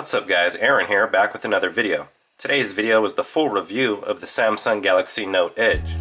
What's up guys, Aaron here, back with another video. Today's video is the full review of the Samsung Galaxy Note Edge.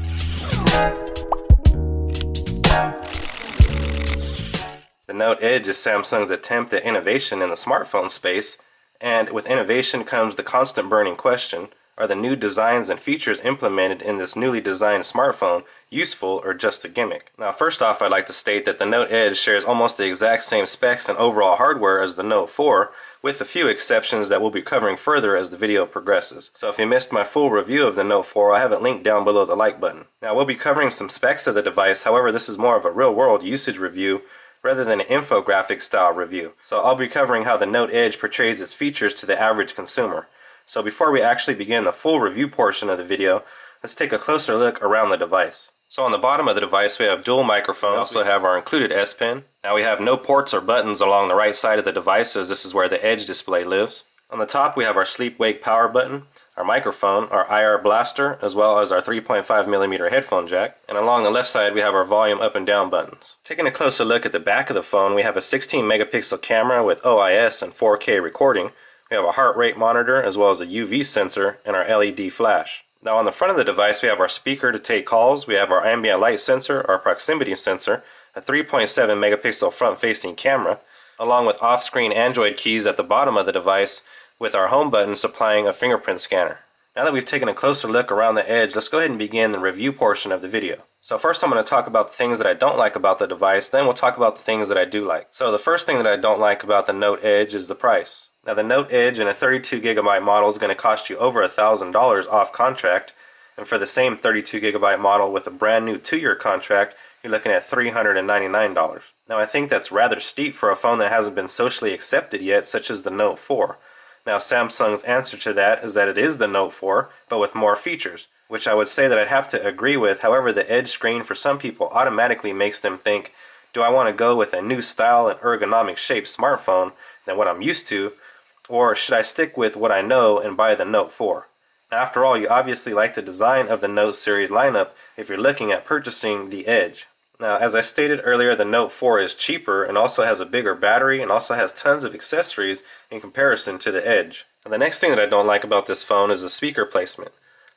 The Note Edge is Samsung's attempt at innovation in the smartphone space, and with innovation comes the constant burning question, are the new designs and features implemented in this newly designed smartphone useful or just a gimmick? Now first off, I'd like to state that the Note Edge shares almost the exact same specs and overall hardware as the Note 4, with a few exceptions that we'll be covering further as the video progresses. So if you missed my full review of the Note 4, I have it linked down below the like button. Now we'll be covering some specs of the device, however this is more of a real-world usage review rather than an infographic style review. So I'll be covering how the Note Edge portrays its features to the average consumer. So before we actually begin the full review portion of the video, let's take a closer look around the device. So on the bottom of the device we have dual microphones. We also have our included S Pen. Now we have no ports or buttons along the right side of the device, as this is where the Edge display lives. On the top we have our sleep-wake power button, our microphone, our IR blaster, as well as our 3.5mm headphone jack. And along the left side we have our volume up and down buttons. Taking a closer look at the back of the phone, we have a 16-megapixel camera with OIS and 4K recording. We have a heart rate monitor as well as a UV sensor and our LED flash. Now on the front of the device we have our speaker to take calls, we have our ambient light sensor, our proximity sensor, a 3.7 megapixel front facing camera, along with off-screen Android keys at the bottom of the device with our home button supplying a fingerprint scanner. Now that we've taken a closer look around the Edge, let's go ahead and begin the review portion of the video. So first I'm going to talk about the things that I don't like about the device, then we'll talk about the things that I do like. So the first thing that I don't like about the Note Edge is the price. Now the Note Edge in a 32GB model is going to cost you over $1,000 off contract, and for the same 32GB model with a brand new 2-year contract, you're looking at $399. Now I think that's rather steep for a phone that hasn't been socially accepted yet, such as the Note 4. Now Samsung's answer to that is that it is the Note 4, but with more features, which I would say that I'd have to agree with. However, the Edge screen for some people automatically makes them think, do I want to go with a new style and ergonomic shaped smartphone than what I'm used to, or should I stick with what I know and buy the Note 4? After all, you obviously like the design of the Note series lineup if you're looking at purchasing the Edge. Now, as I stated earlier, the Note 4 is cheaper and also has a bigger battery and also has tons of accessories in comparison to the Edge. Now, the next thing that I don't like about this phone is the speaker placement.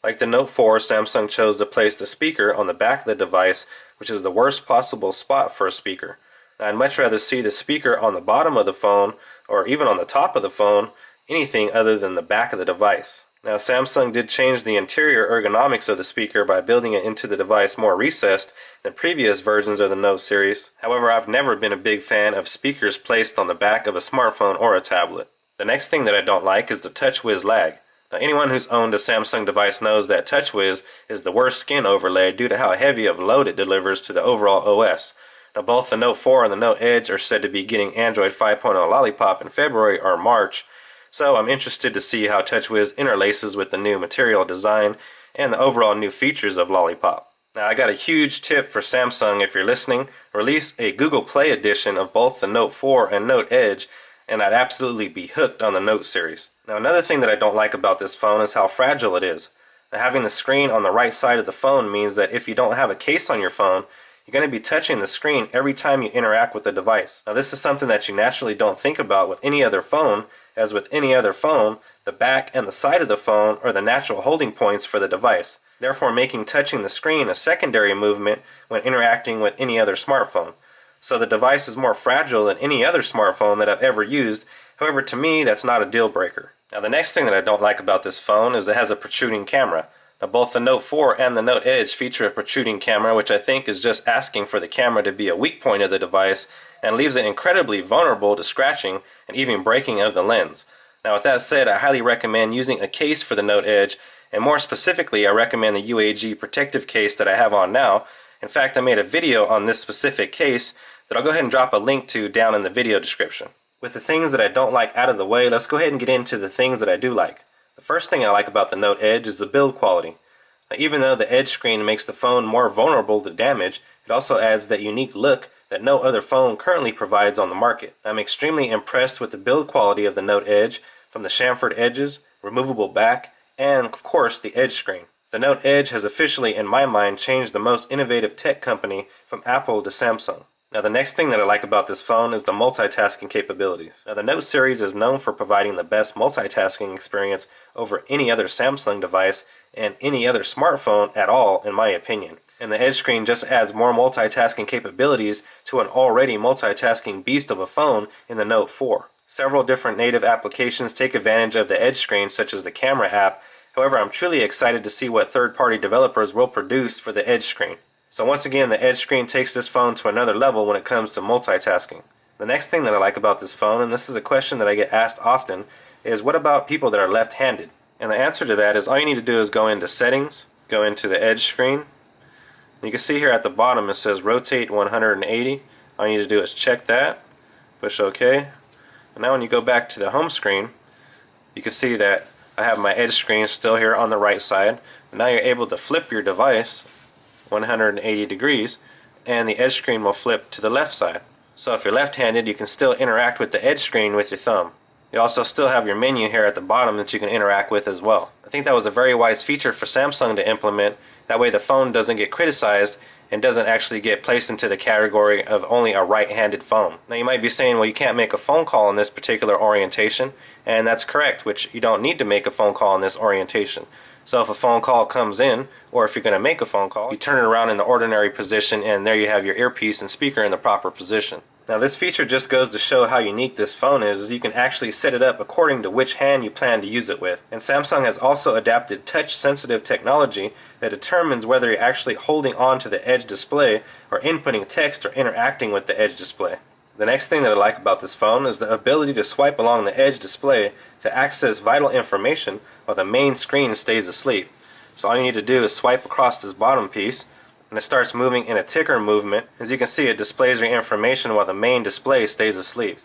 Like the Note 4, Samsung chose to place the speaker on the back of the device, which is the worst possible spot for a speaker. Now, I'd much rather see the speaker on the bottom of the phone or even on the top of the phone, anything other than the back of the device. Now Samsung did change the interior ergonomics of the speaker by building it into the device more recessed than previous versions of the Note series. However, I've never been a big fan of speakers placed on the back of a smartphone or a tablet. The next thing that I don't like is the TouchWiz lag. Now anyone who's owned a Samsung device knows that TouchWiz is the worst skin overlay due to how heavy of a load it delivers to the overall OS. Now both the Note 4 and the Note Edge are said to be getting Android 5.0 Lollipop in February or March, so I'm interested to see how TouchWiz interlaces with the new material design and the overall new features of Lollipop. Now I got a huge tip for Samsung if you're listening. Release a Google Play edition of both the Note 4 and Note Edge, and I'd absolutely be hooked on the Note series. Now another thing that I don't like about this phone is how fragile it is. Now, having the screen on the right side of the phone means that if you don't have a case on your phone, you're going to be touching the screen every time you interact with the device. Now this is something that you naturally don't think about with any other phone, as with any other phone, the back and the side of the phone are the natural holding points for the device, therefore making touching the screen a secondary movement when interacting with any other smartphone. So the device is more fragile than any other smartphone that I've ever used. However, to me that's not a deal breaker. Now the next thing that I don't like about this phone is it has a protruding camera. Now both the Note 4 and the Note Edge feature a protruding camera, which I think is just asking for the camera to be a weak point of the device and leaves it incredibly vulnerable to scratching and even breaking of the lens. Now with that said, I highly recommend using a case for the Note Edge, and more specifically I recommend the UAG protective case that I have on now. In fact, I made a video on this specific case that I'll go ahead and drop a link to down in the video description. With the things that I don't like out of the way, let's go ahead and get into the things that I do like. The first thing I like about the Note Edge is the build quality. Now, even though the Edge screen makes the phone more vulnerable to damage, it also adds that unique look that no other phone currently provides on the market. I'm extremely impressed with the build quality of the Note Edge, from the chamfered edges, removable back, and of course the Edge screen. The Note Edge has officially, in my mind, changed the most innovative tech company from Apple to Samsung. Now the next thing that I like about this phone is the multitasking capabilities. Now the Note series is known for providing the best multitasking experience over any other Samsung device and any other smartphone at all, in my opinion. And the Edge screen just adds more multitasking capabilities to an already multitasking beast of a phone in the Note 4. Several different native applications take advantage of the Edge screen, such as the camera app. However, I'm truly excited to see what third-party developers will produce for the Edge screen. So once again, the Edge screen takes this phone to another level when it comes to multitasking. The next thing that I like about this phone, and this is a question that I get asked often, is what about people that are left-handed? And the answer to that is all you need to do is go into Settings, go into the Edge screen. You can see here at the bottom it says Rotate 180. All you need to do is check that, push OK. And now when you go back to the home screen, you can see that I have my Edge screen still here on the right side. And now you're able to flip your device 180 degrees and the Edge screen will flip to the left side. So if you're left-handed, you can still interact with the Edge screen with your thumb. You also still have your menu here at the bottom that you can interact with as well. I think that was a very wise feature for Samsung to implement. That way the phone doesn't get criticized and doesn't actually get placed into the category of only a right-handed phone. Now you might be saying, well, you can't make a phone call in this particular orientation, and that's correct, which you don't need to make a phone call in this orientation. So if a phone call comes in, or if you're going to make a phone call, you turn it around in the ordinary position and there you have your earpiece and speaker in the proper position. Now this feature just goes to show how unique this phone is you can actually set it up according to which hand you plan to use it with. And Samsung has also adapted touch-sensitive technology that determines whether you're actually holding on to the Edge display or inputting text or interacting with the Edge display. The next thing that I like about this phone is the ability to swipe along the Edge display to access vital information while the main screen stays asleep. So all you need to do is swipe across this bottom piece and it starts moving in a ticker movement. As you can see, it displays your information while the main display stays asleep.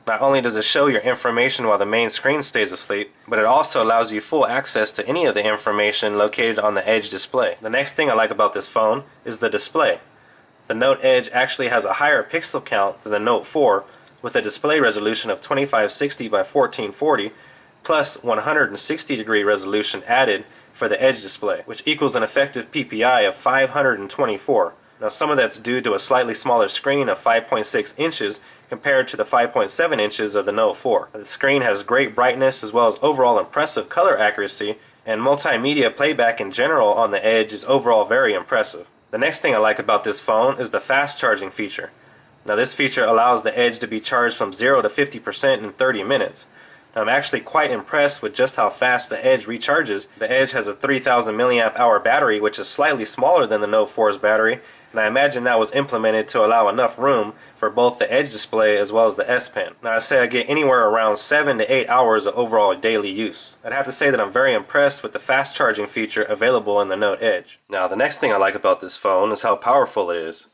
Not only does it show your information while the main screen stays asleep, but it also allows you full access to any of the information located on the Edge display. The next thing I like about this phone is the display. The Note Edge actually has a higher pixel count than the Note 4 with a display resolution of 2560 by 1440 plus 160 degree resolution added for the Edge display, which equals an effective PPI of 524. Now some of that's due to a slightly smaller screen of 5.6 inches compared to the 5.7 inches of the Note 4. The screen has great brightness as well as overall impressive color accuracy, and multimedia playback in general on the Edge is overall very impressive. The next thing I like about this phone is the fast charging feature. Now this feature allows the Edge to be charged from 0 to 50% in 30 minutes. Now, I'm actually quite impressed with just how fast the Edge recharges. The Edge has a 3000 milliamp hour battery, which is slightly smaller than the Note 4's battery, and I imagine that was implemented to allow enough room for both the Edge display as well as the S Pen. Now I say I get anywhere around 7 to 8 hours of overall daily use. I'd have to say that I'm very impressed with the fast charging feature available in the Note Edge. Now the next thing I like about this phone is how powerful it is.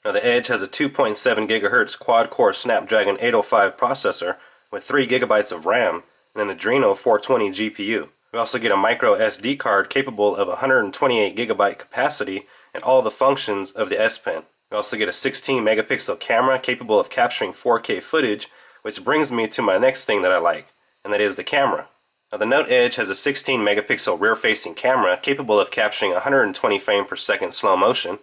Now the Edge has a 2.7 GHz quad-core Snapdragon 805 processor with 3 GB of RAM and an Adreno 420 GPU. We also get a micro SD card capable of 128 GB capacity and all the functions of the S Pen. We also get a 16 megapixel camera capable of capturing 4K footage, which brings me to my next thing that I like, and that is the camera. Now the Note Edge has a 16 megapixel rear-facing camera capable of capturing 120 frames per second slow motion.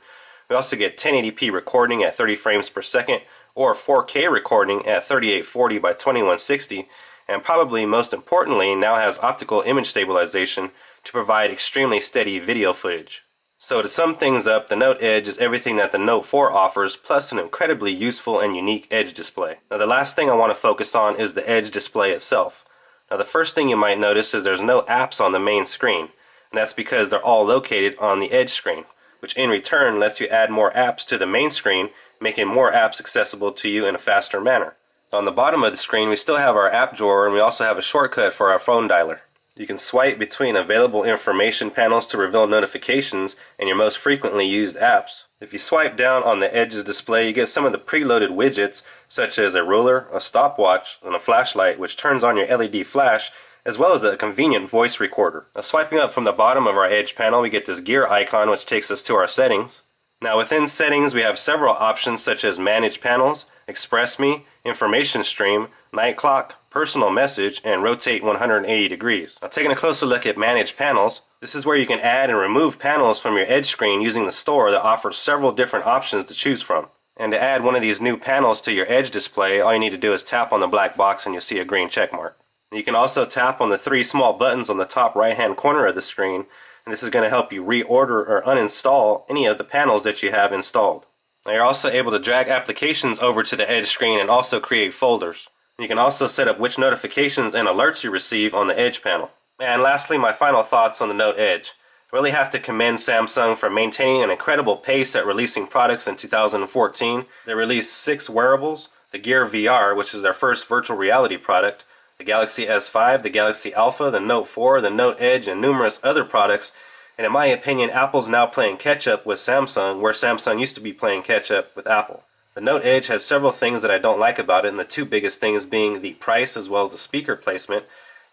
We also get 1080p recording at 30 frames per second or 4K recording at 3840 by 2160, and probably most importantly now has optical image stabilization to provide extremely steady video footage. So to sum things up, the Note Edge is everything that the Note 4 offers, plus an incredibly useful and unique Edge display. Now the last thing I want to focus on is the Edge display itself. Now the first thing you might notice is there's no apps on the main screen, and that's because they're all located on the Edge screen, which in return lets you add more apps to the main screen, making more apps accessible to you in a faster manner. On the bottom of the screen we still have our app drawer, and we also have a shortcut for our phone dialer. You can swipe between available information panels to reveal notifications and your most frequently used apps. If you swipe down on the Edge's display, you get some of the preloaded widgets such as a ruler, a stopwatch, and a flashlight which turns on your LED flash, as well as a convenient voice recorder. Now, swiping up from the bottom of our Edge panel, we get this gear icon which takes us to our settings. Now within settings we have several options such as Manage Panels, Express Me, Information Stream, Night Clock, Personal Message, and Rotate 180 degrees. Now taking a closer look at Manage Panels, this is where you can add and remove panels from your Edge screen using the store that offers several different options to choose from. And to add one of these new panels to your Edge display, all you need to do is tap on the black box and you'll see a green check mark. You can also tap on the 3 small buttons on the top right hand corner of the screen, and this is going to help you reorder or uninstall any of the panels that you have installed. Now you're also able to drag applications over to the Edge screen and also create folders. You can also set up which notifications and alerts you receive on the Edge panel. And lastly, my final thoughts on the Note Edge. I really have to commend Samsung for maintaining an incredible pace at releasing products in 2014. They released 6 wearables, the Gear VR, which is their first virtual reality product, the Galaxy S5, the Galaxy Alpha, the Note 4, the Note Edge, and numerous other products. And in my opinion, Apple's now playing catch-up with Samsung, where Samsung used to be playing catch-up with Apple. The Note Edge has several things that I don't like about it, and the 2 biggest things being the price as well as the speaker placement.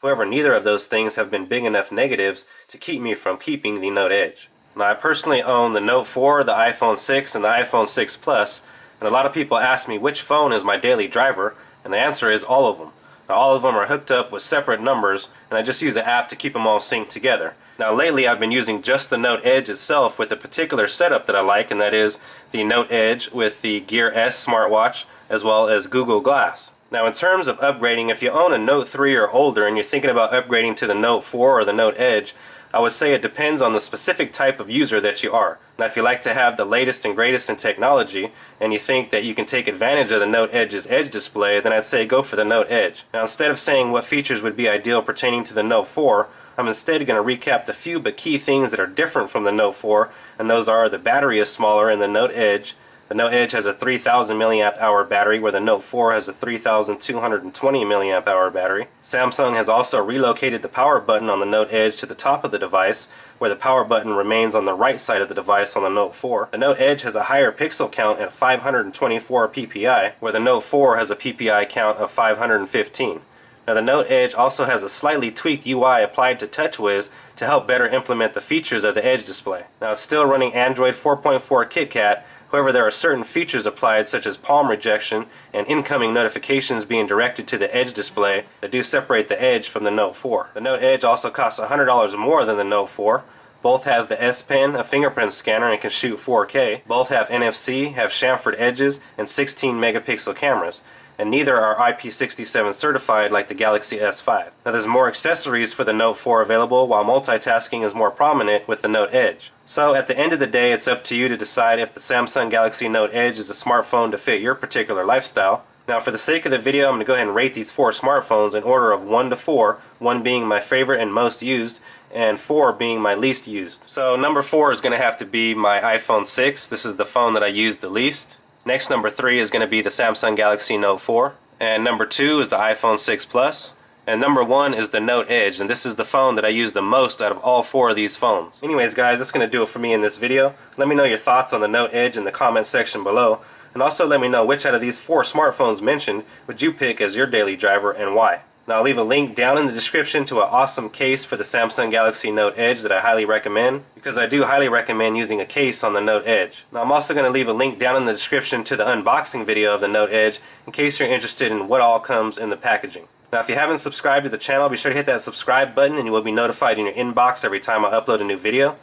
However, neither of those things have been big enough negatives to keep me from keeping the Note Edge. Now, I personally own the Note 4, the iPhone 6, and the iPhone 6 Plus, and a lot of people ask me which phone is my daily driver, and the answer is all of them. Now, all of them are hooked up with separate numbers, and I just use an app to keep them all synced together. Now, lately I've been using just the Note Edge itself with a particular setup that I like, and that is the Note Edge with the Gear S smartwatch as well as Google Glass. Now, in terms of upgrading, if you own a Note 3 or older and you're thinking about upgrading to the Note 4 or the Note Edge, I would say it depends on the specific type of user that you are. Now, if you like to have the latest and greatest in technology and you think that you can take advantage of the Note Edge's Edge display, then I'd say go for the Note Edge. Now, instead of saying what features would be ideal pertaining to the Note 4, I'm instead going to recap the few but key things that are different from the Note 4, and those are the battery is smaller in the Note Edge. The Note Edge has a 3000 milliamp hour battery, where the Note 4 has a 3220 milliamp hour battery. Samsung has also relocated the power button on the Note Edge to the top of the device, where the power button remains on the right side of the device on the Note 4. The Note Edge has a higher pixel count at 524 ppi, where the Note 4 has a ppi count of 515. Now, the Note Edge also has a slightly tweaked UI applied to TouchWiz to help better implement the features of the Edge display. Now, it's still running Android 4.4 KitKat. However, there are certain features applied, such as palm rejection and incoming notifications being directed to the Edge display, that do separate the Edge from the Note 4. The Note Edge also costs $100 more than the Note 4. Both have the S Pen, a fingerprint scanner, and can shoot 4K. Both have NFC, have chamfered edges, and 16 megapixel cameras. And neither are IP67 certified like the Galaxy S5. Now, there's more accessories for the Note 4 available, while multitasking is more prominent with the Note Edge. So at the end of the day, it's up to you to decide if the Samsung Galaxy Note Edge is a smartphone to fit your particular lifestyle. Now, for the sake of the video, I'm going to go ahead and rate these 4 smartphones in order of 1 to 4, 1 being my favorite and most used, and 4 being my least used. So number 4 is going to have to be my iPhone 6. This is the phone that I use the least. Next, number 3 is going to be the Samsung Galaxy Note 4. And number 2 is the iPhone 6 Plus. And number 1 is the Note Edge, and this is the phone that I use the most out of all 4 of these phones. Anyways guys, that's going to do it for me in this video. Let me know your thoughts on the Note Edge in the comment section below. And also let me know which out of these 4 smartphones mentioned would you pick as your daily driver and why. Now, I'll leave a link down in the description to an awesome case for the Samsung Galaxy Note Edge that I highly recommend, because I do highly recommend using a case on the Note Edge. Now, I'm also going to leave a link down in the description to the unboxing video of the Note Edge in case you're interested in what all comes in the packaging. Now, if you haven't subscribed to the channel, be sure to hit that subscribe button and you will be notified in your inbox every time I upload a new video.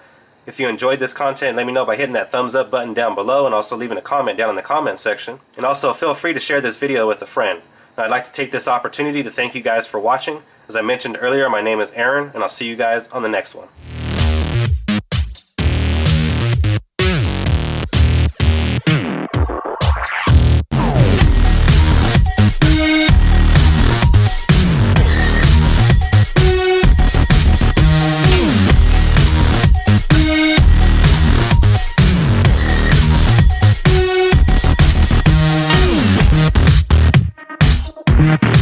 If you enjoyed this content, let me know by hitting that thumbs up button down below and also leaving a comment down in the comment section. And also feel free to share this video with a friend. Now, I'd like to take this opportunity to thank you guys for watching. As I mentioned earlier, my name is Aaron, and I'll see you guys on the next one. Yeah.